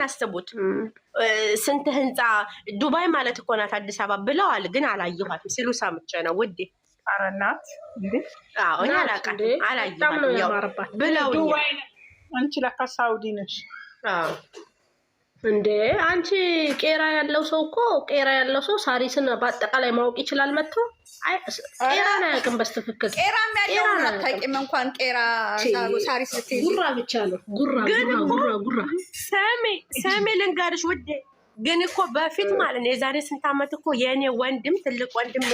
ያስቡት ስንት ህንፃ ዱባይ ማለት እኮ ናት አዲስ አበባ ብለዋል፣ ግን አላየኋትም ሲሉ ሰምቼ ነው ውዴ። ኧረ እናት እንዴ! አዎ እኔ አላውቃትም አላየኋትም ብለውኛል። አንቺ ለካ ሳውዲ ነሽ እንዴ? አንቺ ቄራ ያለው ሰው እኮ ቄራ ያለው ሰው ሳሪስን በአጠቃላይ ማወቅ ይችላል። መጥቶ ቄራ ነው ያውቅም በስትክክል። ቄራም ያለውን አታውቂም እንኳን ቄራ ሳሪስ ልትይዝ ጉራ ብቻ ነው ጉራ ሰሜ ልንገርሽ ውዴ፣ ግን እኮ በፊት ማለት ነው የዛሬ ስንት ዓመት እኮ የእኔ ወንድም ትልቅ ወንድሜ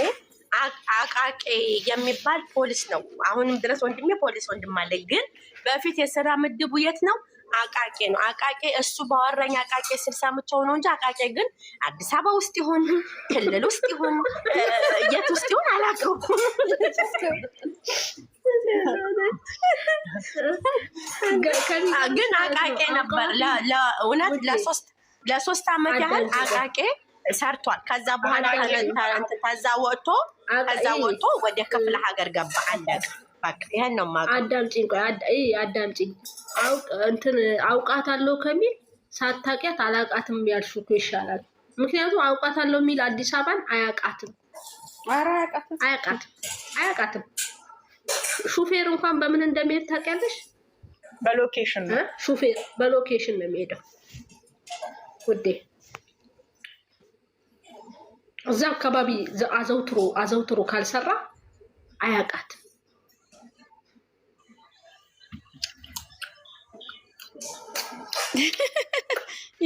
አቃቄ የሚባል ፖሊስ ነው። አሁንም ድረስ ወንድሜ ፖሊስ ወንድም አለ። ግን በፊት የስራ ምድቡ የት ነው? አቃቄ ነው። አቃቄ እሱ ባወራኝ አቃቄ 60 ምቻው ነው እንጂ አቃቄ ግን አዲስ አበባ ውስጥ ይሁን ክልል ውስጥ ይሁን የት ውስጥ ይሁን አላውቀውም። ግን አቃቄ ነበር ለእውነት ለሶስት ዓመት ያህል አቃቄ ሰርቷል። ከዛ በኋላ ከዛ ወጥቶ ወደ ክፍለ ሀገር ገባ። አለቀ በቃ። ይሄን ነው ማለት። አዳምጪኝ አውቃታለሁ ከሚል ሳታውቂያት አላውቃትም ያልሽው እኮ ይሻላል። ምክንያቱም አውቃታለሁ የሚል አዲስ አበባን አያውቃትም። አያውቃትም። ሹፌር እንኳን በምን እንደሚሄድ ታውቂያለሽ? በሎኬሽን ነው። ሹፌር በሎኬሽን ነው የሚሄደው ውዴ። እዛ አካባቢ አዘውትሮ ካልሰራ አያውቃትም።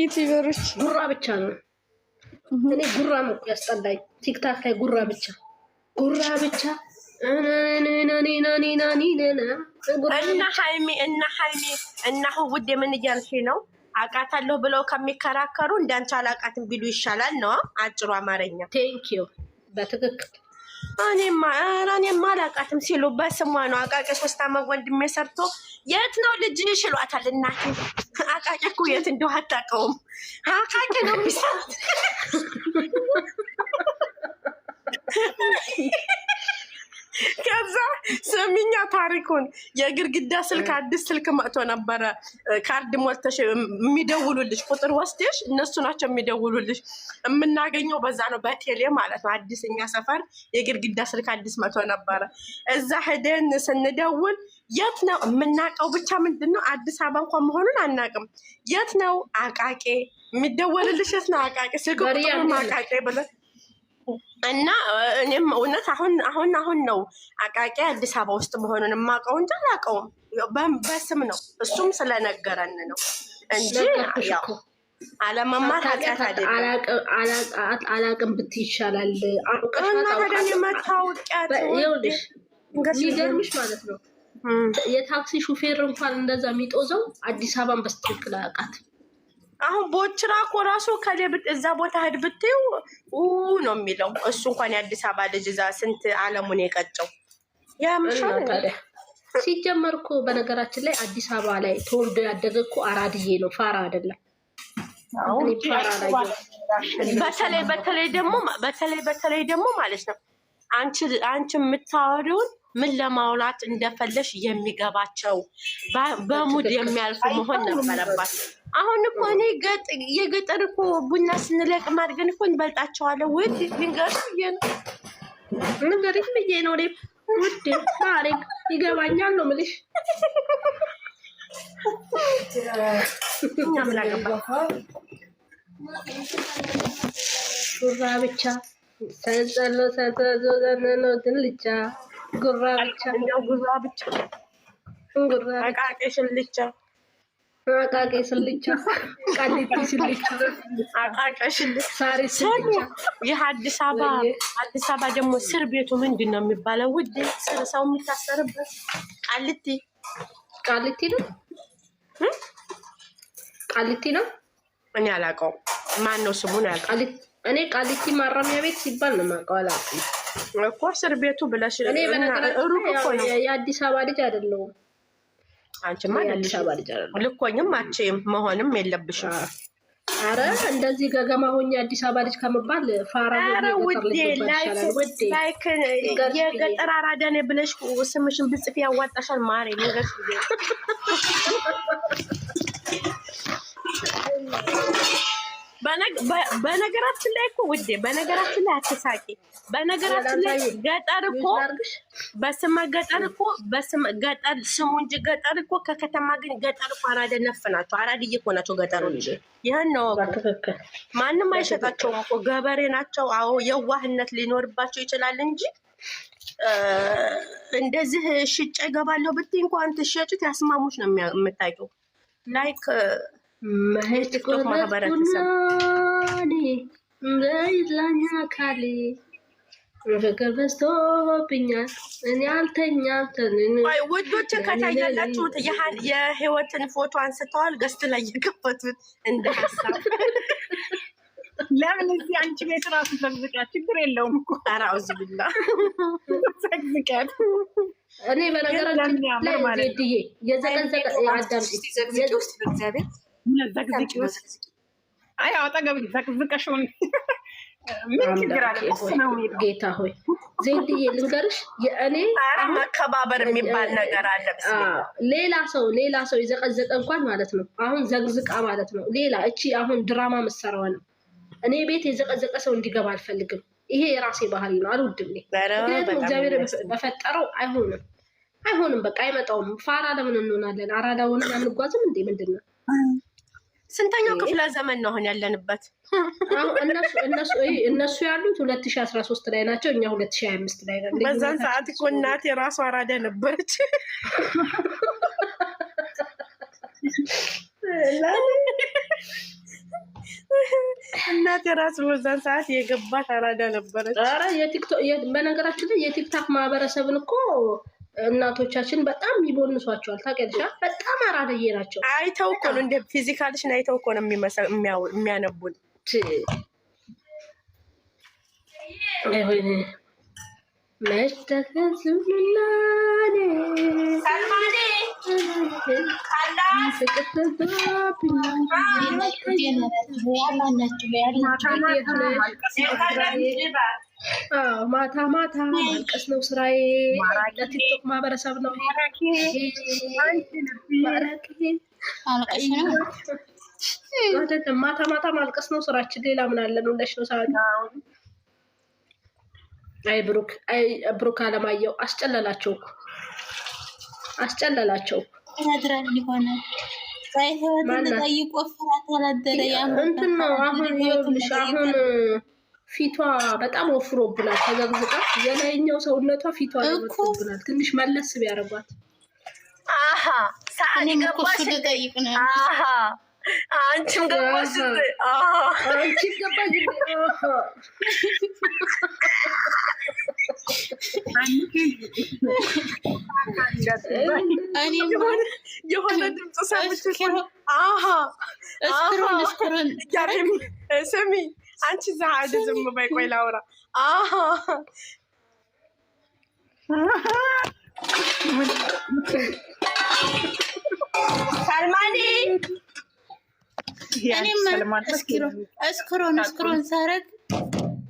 ዩቲዩበሮች ጉራ ብቻ ነው። እኔ ጉራ ነው ያስጠላኝ። ቲክታክ ላይ ጉራ ብቻ እና ሃይሚ እና ውዴ ምን እያልሽ ነው? አውቃታለሁ ብለው ከሚከራከሩ እንዳንቺ አላውቃትም ቢሉ ይሻላል ነው አጭሩ አማርኛ። ቴንኪዩ በትክክል እኔማ አላውቃትም ሲሉ በስሟ ነው። አቃቂ 3 ዓመት ወንድሜ ሰርቶ የት ነው ልጅሽ ይሏታል። እናቴ አቃቂ እኮ የት እንደው አታውቀውም። አቃቂ ነው የሚሰሩት። ከዛ ስሚኛ ታሪኩን የግርግዳ ስልክ አዲስ ስልክ መጥቶ ነበረ። ካርድ ሞልተሽ የሚደውሉልሽ ቁጥር ወስደሽ እነሱ ናቸው የሚደውሉልሽ። የምናገኘው በዛ ነው በቴሌ ማለት ነው። አዲስ እኛ ሰፈር የግርግዳ ስልክ አዲስ መጥቶ ነበረ። እዛ ሄደን ስንደውል የት ነው የምናውቀው ብቻ ምንድነው አዲስ አበባ እንኳን መሆኑን አናውቅም። የት ነው አቃቂ የሚደወልልሽ? የት ነው አቃቂ? ስልክ ቁጥሩ አቃቂ ብለን እና እኔም እውነት አሁን ነው አቃቂ አዲስ አበባ ውስጥ መሆኑን የማውቀው እንጂ አላውቀውም። በስም ነው እሱም ስለነገረን ነው እንጂ ያው አለመማር ኃጢአት አይደለም። አላውቅም ብትይ ይሻላል። እና ታዲያ የመታወቂያት የሚገርምሽ ማለት ነው የታክሲ ሹፌር እንኳን እንደዛ የሚጦዘው አዲስ አበባን በስትክክል አያውቃትም። አሁን ቦችራ እኮ ራሱ እዛ ቦታ ሄድ ብትይው ነው የሚለው። እሱ እንኳን የአዲስ አበባ ልጅ እዛ ስንት አለሙን የቀጨው ያምሻል። ሲጀመር እኮ በነገራችን ላይ አዲስ አበባ ላይ ተወልዶ ያደገ እኮ አራድዬ ነው፣ ፋራ አይደለም። በተለይ ደግሞ ማለት ነው አንቺ የምታወሪውን ምን ለማውላት እንደፈለሽ የሚገባቸው በሙድ የሚያልፉ መሆን ነበረባት። አሁን እኮ እኔ የገጠር እኮ ቡና ስንለቅም አድርገን እኮ እንበልጣቸዋለን። ውድ ልንገርሽ ብዬ ነው ውድ ታሪክ ይገባኛል ነው የምልሽ። ጉራ ብቻ ሰንጸሎ ነው ድንልቻ ጉራ ብቻ አቃቂ ስልቻ ቃሊቲ ስልቻ ሳሪ ስልቻ። ይህ አዲስ አበባ ደግሞ እስር ቤቱ ምንድን ነው የሚባለው? ውድ ሰው የሚታሰርበት ቃሊቲ ነው። እኔ አላውቀውም። ማን ነው ስሙን ያውቃል? እኔ ቃሊቲ ማረሚያ ቤት ሲባል ነው የማውቀው። አላውቅም እኮ እስር ቤቱ ብለሽ እኔ የአዲስ አበባ ልጅ አይደለሁም። አንቺማ የአዲስ አበባ ልጅ አይደለሁም። ልኮኝም አችም መሆንም የለብሽም። አረ እንደዚህ ገገማ ሆኜ አዲስ አበባ ልጅ ከመባል ፋራ ውዴ ላይክ የገጠር አራዳ ነኝ ብለሽ ስምሽን ብጽፍ ያዋጣሻል። ማሬ ነገር በነገራችን ላይ እኮ ውዴ፣ በነገራችን ላይ አትሳቂ። በነገራችን ላይ ገጠር እኮ በስመ ገጠር እኮ ገጠር ስሙ እንጂ ገጠር እኮ ከከተማ ግን ገጠር እኮ አራዳ ነፍ ናቸው። አራድዬ እኮ ናቸው ገጠሮች። ይህን ነው ማንም አይሸጣቸውም እኮ ገበሬ ናቸው። አዎ የዋህነት ሊኖርባቸው ይችላል እንጂ እንደዚህ ሽጬ እገባለሁ ብትይ እንኳን ትሸጩት ያስማሙች ነው የምታውቂው። ላይክ ቲክቶክ ማህበረሰብ በይላኛ ካሊ ፍቅር በዝቶብኛል እኔ አልተኛም። ውዶች ከታያላችሁ የህይወትን ፎቶ አንስተዋል ገስት ላይ የከፈቱት እንደ ሀሳብ ለምን እዚህ አንቺ ቤት ራሱ ዘግዝቂያ ችግር የለውም እኮ አራውዝ ቢላ ዘግዝቂያ። እኔ በነገራችን ላይ ዜድዬ የዘቀዘቀ አዳም ዘግዝቂ ውስጥ በእግዚአብሔር ዘግዝቂ ውስጥ አይ አጠገብ ዘግዝቀሽው ምን ችግር አለ? ጌታ ሆይ ዜድዬ ልንገርሽ፣ የእኔ መከባበር የሚባል ነገር አለ። ሌላ ሰው የዘቀዘቀ እንኳን ማለት ነው አሁን ዘግዝቃ ማለት ነው ሌላ እቺ አሁን ድራማ መሰራዋ ነው። እኔ ቤት የዘቀዘቀ ሰው እንዲገባ አልፈልግም። ይሄ የራሴ ባህሪ ነው፣ አልወድም። ምክንያቱም እግዚአብሔር በፈጠረው አይሆንም፣ በቃ አይመጣውም። ፋራ ለምን እንሆናለን? አራዳውን አንጓዝም እንዴ? ምንድን ነው? ስንተኛው ክፍለ ዘመን ነው አሁን ያለንበት? እነሱ ያሉት 2013 ላይ ናቸው፣ እኛ 2025 ላይ ነን። በዛን ሰዓት እኮ እናቴ የራሷ አራዳ ነበረች። እናቴ ራሱ በዛን ሰዓት የገባት አራዳ ነበረች። ኧረ በነገራችን ላይ የቲክታክ ማህበረሰብን እኮ እናቶቻችን በጣም ይቦንሷቸዋል። ታውቂያለሽ? በጣም አራዳዬ ናቸው። አይተው እኮ ነው እንደ ፊዚካልሽን አይተው እኮ ነው የሚያነቡን። ማታ ማታ ማልቀስ ነው ስራዬ። ለቲክቶክ ማህበረሰብ ነው ማታ ማታ ማልቀስ ነው ስራችን። ሌላ ምን አለ ነው ለሽ ነው ሰዓት። አይ ብሩክ አለማየሁ አስጨለላቸው ያድራል ሊሆነ ሳይሆን ተጠይቆ ፍራት አላደረ እንትን ነው። አሁን ይኸውልሽ አሁን ፊቷ በጣም ወፍሮብናል። ተዘግዝቃ የላይኛው ሰውነቷ ፊቷ ወፍሮብናል። ትንሽ መለስ ቢያረጓት። አሃ ሳኒ ገባሽ ልጠይቅ ነው። አሃ አንቺም ገባሽ። አንቺም ገባሽ። የሆነ ድምፅ ሰምቼ አሃ እስክሮን ስሚ አንቺ ዛሃድ ዝም በይ፣ ቆይ ላውራ። አሃ ሰልማኒ እስክሮን ሳረግ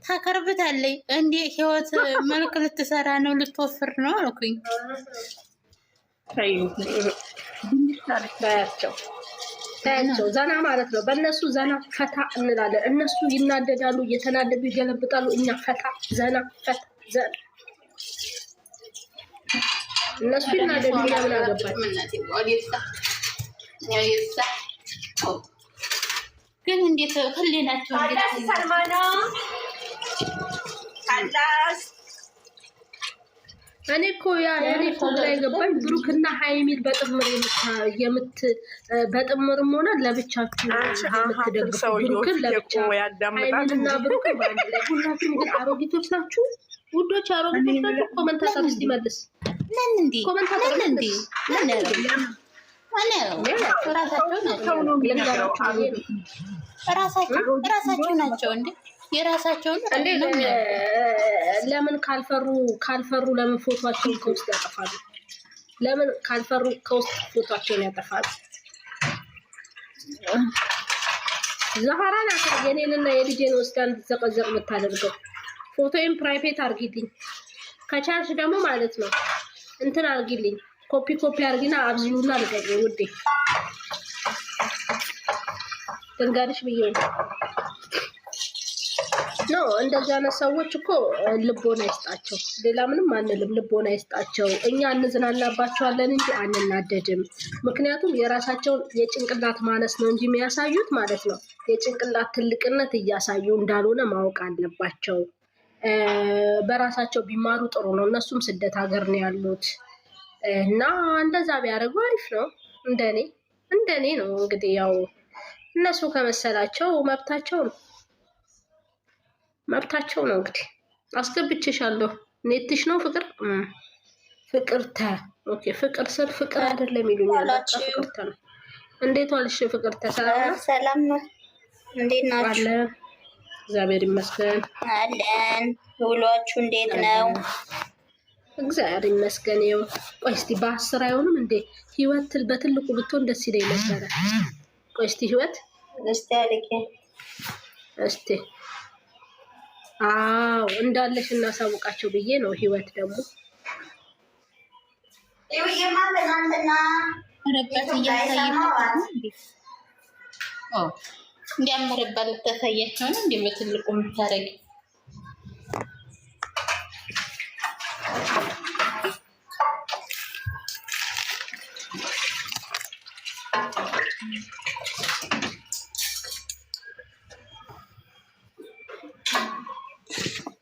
ታከርብታለች እንዴ? ህይወት መልክ ልትሰራ ነው ልትወፍር ነው አልኩኝ። ታያቸው ዘና ማለት ነው። በእነሱ ዘና ፈታ እንላለን። እነሱ ይናደዳሉ፣ እየተናደዱ ይገለብጣሉ። እኛ ፈታ ዘና ፈታ ዘና። እነሱ ይናደዱ ምን አገባን? ግን እንዴት ህሊናቸው ሰልማና ካላስ እኔ እኮ እኔ ግራ የገባኝ ብሩክና ሀይሚን በጥምርም ሆነ ለብቻችሁ የምትደግፉ ብሩክን ለብቻ ሀይሚንና ብሩክን በአንድ ላይ ሁላችሁም ግን አሮጊቶች ናችሁ ውዶች፣ አሮጊቶች ናችሁ። ኮመንታተር እስቲ መልስ። ኮመንታተር ራሳቸው ናቸው እንዴ? የራሳቸውን ለምን ካልፈሩ ለምን ፎቶአቸውን ከውስጥ ያጠፋሉ? ለምን ካልፈሩ ከውስጥ ፎቶአቸውን ያጠፋሉ? ዛህራ ናት የኔንና የልጄን ወስዳ እንድትዘቀዘቅ የምታደርገው። ፎቶዬን ፕራይቬት አርጊልኝ ከቻልሽ ደግሞ ማለት ነው እንትን አርጊልኝ፣ ኮፒ አርጊና አብዝዩና ልቀቂ ውዴ። ልንገርሽ ብዬ ነው። እንደዚህ አይነት ሰዎች እኮ ልቦና ይስጣቸው፣ ሌላ ምንም አንልም። ልቦና ይስጣቸው። እኛ እንዝናናባቸዋለን እንጂ አንናደድም። ምክንያቱም የራሳቸውን የጭንቅላት ማነስ ነው እንጂ የሚያሳዩት ማለት ነው የጭንቅላት ትልቅነት እያሳዩ እንዳልሆነ ማወቅ አለባቸው። በራሳቸው ቢማሩ ጥሩ ነው። እነሱም ስደት ሀገር ነው ያሉት እና እንደዛ ቢያደርጉ አሪፍ ነው። እንደኔ ነው እንግዲህ ያው እነሱ ከመሰላቸው መብታቸው ነው እንግዲህ። አስገብቼሻለሁ። ኔትሽ ነው ፍቅርተ ኦኬ። ፍቅር ስር ፍቅር አይደለም ይሉኛል። ፍቅርተ ነው። እንዴት ዋልሽ ፍቅርተ? ሰላም ነው። እንዴት ናችሁ? እግዚአብሔር ይመስገን አለን። ውሏችሁ እንዴት ነው? እግዚአብሔር ይመስገን። ይኸው ቆይ እስቲ በ10 አይሆንም እንዴ? ህይወት በትልቁ ብትሆን ደስ ይለኝ ነበረ። ቆይ እስቲ ህይወት እስቲ አዎ እንዳለሽ እናሳውቃቸው ብዬ ነው። ህይወት ደግሞ እንዲያምርበት ልታሳያቸው ነው እንዴ? በትልቁ የምታደርጊ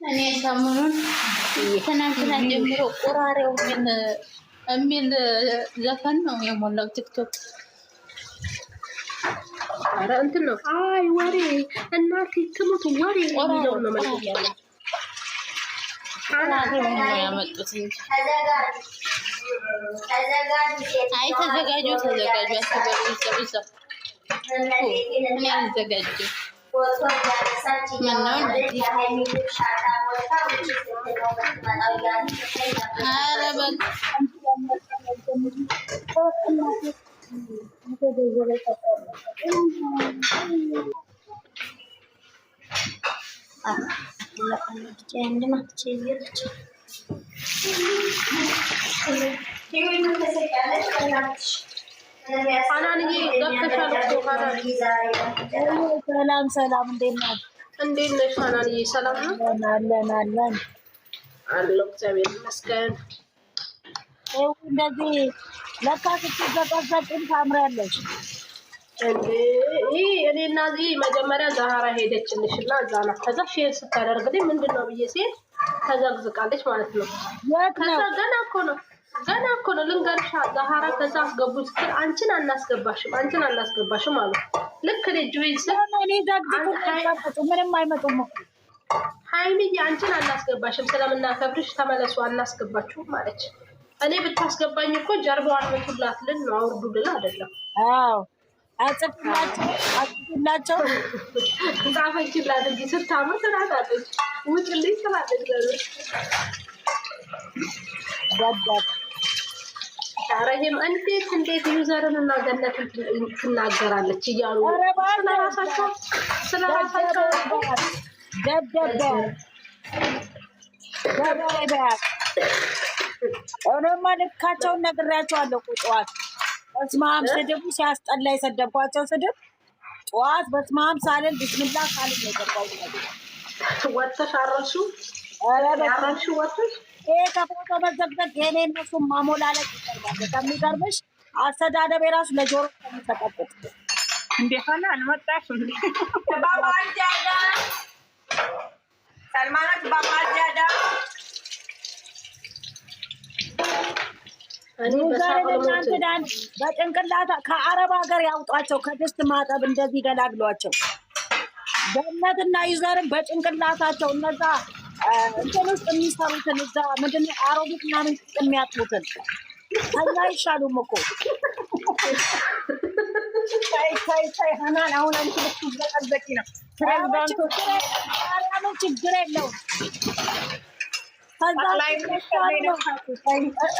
እኔ ሰሞኑን ትናንትና ጀምሮ ቁራሬው የሚል ዘፈን ነው የሞላው ቲክቶክ። ኧረ እንትን ነው። አይ ወሬ እናቴ ትሙት ወሬ የሚለው ነው ማለት ነው። ቁራሬው ነው ያመጡት እንጂ አይ ተዘጋጁ አትበሉ። እኔ አልዘጋጅም። ሰላም እንዴት ናት? እንዴት ነሽ ሀናንዬ? ሰላም ነው አለን አለው። እግዚአብሔር ይመስገን። እንደዚህ ለካ ስትዘቀዘቅም ታምሪያለሽ እንዴ! እኔና እዚህ መጀመሪያ ዛህራ ሄደችልሽ እና እዛ ናት። ከዛ ሼር ስታደርግልኝ ምንድን ነው ብዬ ሲሄድ ተዘግዝቃለች ማለት ነው። ከዛ ገና እኮ ነው ልንገርሻ። ዛህራ ከዛ አስገቡ ስትል አንቺን አናስገባሽም አሉ። ልክ ልጅ ምንም አይመጡም። ሀይሚዬ አንቺን አናስገባሽም ስለምናከብርሽ ተመለሱ አናስገባችሁም ማለች። እኔ ብታስገባኝ እኮ ጀርባዋን ምቱላት ልን ነው አውርዱ ልል አይደለም። አጽፍላቸው ጻፈችላት እንጂ ስታምር ትላታለች። ውጭልኝ ትላለች። ኧረ እንዴት ዩዘርን እና ገነትን ትናገራለች እያሉ ስለራሳቸው እኔማ ልካቸውን ነግሬያቸዋለሁ እኮ ጠዋት። በስመ አብ ስድቡ ሲያስጠላ የሰደቧቸው ስድብ ጠዋት በስመ አብ ሳልል ቢስሚላ ሳልል ነው የገባሁት። ወጥተሽ አረርሽው ወጥተሽ ይሄ ከፎቶ መዘግዘግ የኔ እነሱን ማሞላለቅ ይቀርባል። ከሚገርምሽ አስተዳደብ የራሱ ለጆሮ ከሚሰጠብጥ እንዴ ሆነ አልመጣሽም እንዴ ባባጃዳ ሰልማናት ባባጃዳ በጭንቅላታ ከአረብ ሀገር ያውጧቸው። ከድስት ማጠብ እንደዚህ ገላግሏቸው። ገነትና ዩዘርን በጭንቅላታቸው እነዛ እንትን ውስጥ የሚሰሩትን እዛ ምንድን ነው አሮጊት ምናምን የሚያጥሙትን ከኛ አይሻሉም እኮ። ታይ ሀናን አሁን አንቺ ልትዘቀዘቂ ነው። ፕሬዝዳንቱ ምን ችግር የለውም።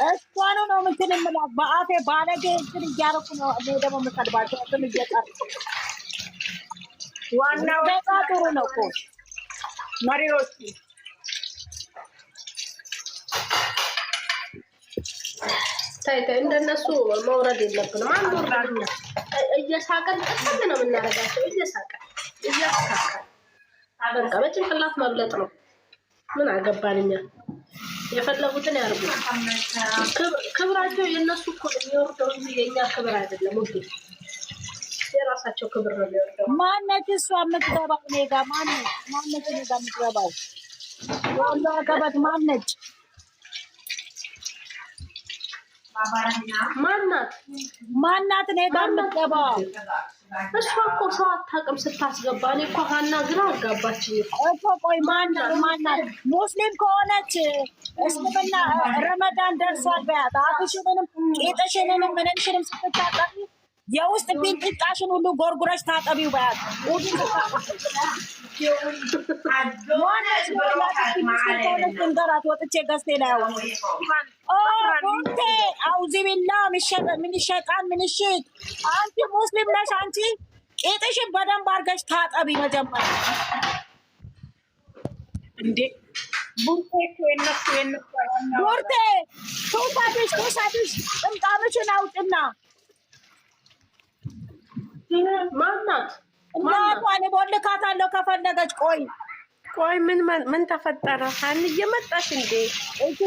እሷኑ ነው ምንትን የምላት በአፌ ባለጌ እንትን እያደረኩ ነው። እኔ ደግሞ የምሰድባቸው እንትን እየጠሩ ዋናው ጥሩ ነው እኮ መሪዎቹ ሳይከ እንደነሱ መውረድ የለብንም። አንድ ወርደኛ እየሳቀን ቀጥል ነው የምናደርጋቸው። እየሳቀን እያስካከል በቃ በጭንቅላት መብለጥ ነው። ምን አገባንኛ? የፈለጉትን ያርጉ። ክብራቸው የነሱ እኮ የሚወርደው እንጂ የኛ ክብር አይደለም። ወዴ የራሳቸው ክብር ነው የሚወርደው። ማነች እሷ የምትገባው? እኔ ጋር ማነች እኔ ጋር የምትገባው? ወንዷ ገበት ማነች? ማናት እኔ ጋር የምትገባው? እሷ እኮ ሰው አታውቅም ስታስገባ። እኔ እኮ ሀና ግራ አጋባችኝ እኮ። ቆይ ማናት? ሙስሊም ከሆነች እስልምና ረመዳን ደርሷል በያት። አፍሽንም ቄጥሽንም ምንሽንም ስትታጠቢ የውስጥ ቢንጥጣሽን ሁሉ ጎርጉረሽ ታጠቢው በያት። ንገራት ወጥቼ ገዝቴ ላይ ቦንቴ አውዚ ቢላ ምንሸጣን ምንሽት። አንቺ ሙስሊም ነሽ። አንቺ ቄጥሽን በደንብ አድርገሽ ታጠቢ መጀመሪያ። እንዴ ቦርቴ ቶሳድሽ ጥምጣምሽን አውጭና ማናት እናቷን ቦልካታለሁ ከፈለገች። ቆይ ምን ተፈጠረ? ሀን እየመጣሽ እንዴ? እቺ